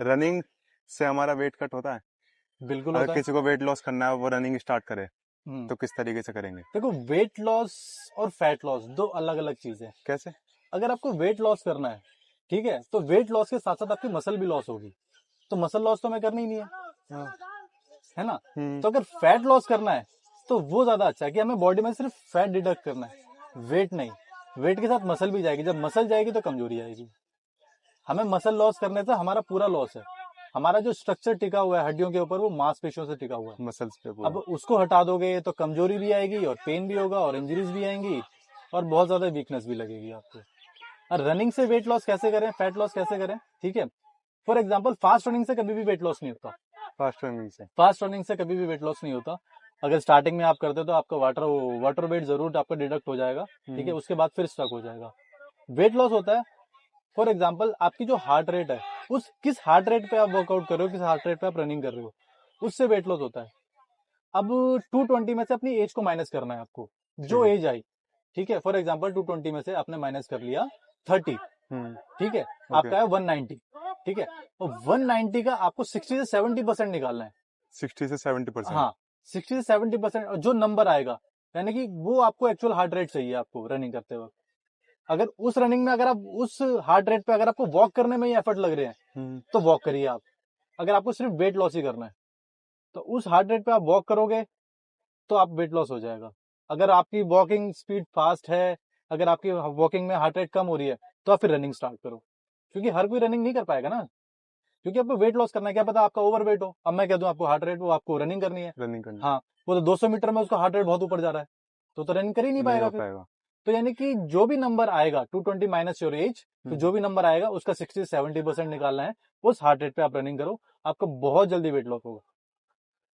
Running से हमारा weight cut होता है। बिल्कुल अगर होता है। किसी को वेट लॉस करना है वो रनिंग स्टार्ट करे हम्म, तो किस तरीके से करेंगे? देखो वेट लॉस और फैट लॉस दो अलग अलग चीजें हैं। कैसे? अगर आपको वेट लॉस करना है, ठीक है, तो वेट लॉस के साथ साथ आपकी मसल भी लॉस होगी, तो मसल लॉस तो हमें करनी ही नहीं है, हाँ। है ना। हम्म। तो अगर फैट लॉस करना है तो वो ज्यादा अच्छा है कि हमें बॉडी में सिर्फ फैट डिडक्ट करना है, वेट नहीं। वेट के साथ मसल भी जाएगी, जब मसल जाएगी तो कमजोरी आएगी। हमें मसल लॉस करने से हमारा पूरा लॉस है। हमारा जो स्ट्रक्चर टिका हुआ है हड्डियों के ऊपर वो मांसपेशियों से टिका हुआ है। मसल्स पे अब पूरा। उसको हटा दोगे तो कमजोरी भी आएगी और पेन भी होगा और इंजरीज भी आएंगी और बहुत ज्यादा वीकनेस भी लगेगी आपको। और रनिंग से वेट लॉस कैसे करें, फैट लॉस कैसे करें, ठीक है। फॉर एग्जाम्पल फास्ट रनिंग से कभी भी वेट लॉस नहीं होता। फास्ट रनिंग से। फास्ट रनिंग से कभी भी वेट लॉस नहीं होता। अगर स्टार्टिंग में आप करते हो तो आपका वाटर वेट जरूर आपका डिडक्ट हो जाएगा, ठीक है, उसके बाद फिर स्टक हो जाएगा। वेट लॉस होता है फॉर एग्जाम्पल आपकी जो हार्ट रेट है, उस किस हार्ट रेट पे आप वर्कआउट कर रहे हो, किस हार्ट रेट पे आप रनिंग कर रहे हो, उससे वेट लॉस होता है। अब 220 में से अपनी एज को माइनस करना है आपको, जो ठीक एज आई, ठीक है। फॉर एग्जाम्पल 220 में से आपने माइनस कर लिया 30, है। ठीक है, ओके। आपका है 190, ठीक है। तो 190 का आपको 60 से 70% निकालना है। 60 से 70%। हाँ, 60 से 70% जो नंबर आएगा, यानी कि वो आपको एक्चुअल हार्ट रेट चाहिए आपको रनिंग करते वक्त। अगर उस रनिंग में अगर आप उस हार्ट रेट पे अगर आपको वॉक करने में ही एफर्ट लग रहे हैं तो वॉक करिए आप। अगर आपको सिर्फ वेट लॉस ही करना है तो उस हार्ट रेट पे आप वॉक करोगे तो आप वेट लॉस हो जाएगा। अगर आपकी वॉकिंग स्पीड फास्ट है, अगर आपकी वॉकिंग में हार्ट रेट कम हो रही है तो आप फिर रनिंग स्टार्ट करो, क्योंकि हर कोई रनिंग नहीं कर पाएगा ना। क्योंकि आपको वेट लॉस करना है, क्या पता आपका ओवर वेट हो, अब मैं कह दूं आपको हार्ट रेट, वो आपको रनिंग करनी है। रनिंग करनी। हाँ, वो तो 200 मीटर में उसका हार्ट रेट बहुत ऊपर जा रहा है, तो रनिंग कर ही नहीं नहीं पाएगा हो फिर। पाएगा। तो यानी कि जो भी नंबर आएगा 220 माइनस योर एज, तो जो भी नंबर आएगा उसका 60 से 70% निकालना है, उस हार्ट रेट पे आप रनिंग करो, आपको बहुत जल्दी वेट लॉस होगा।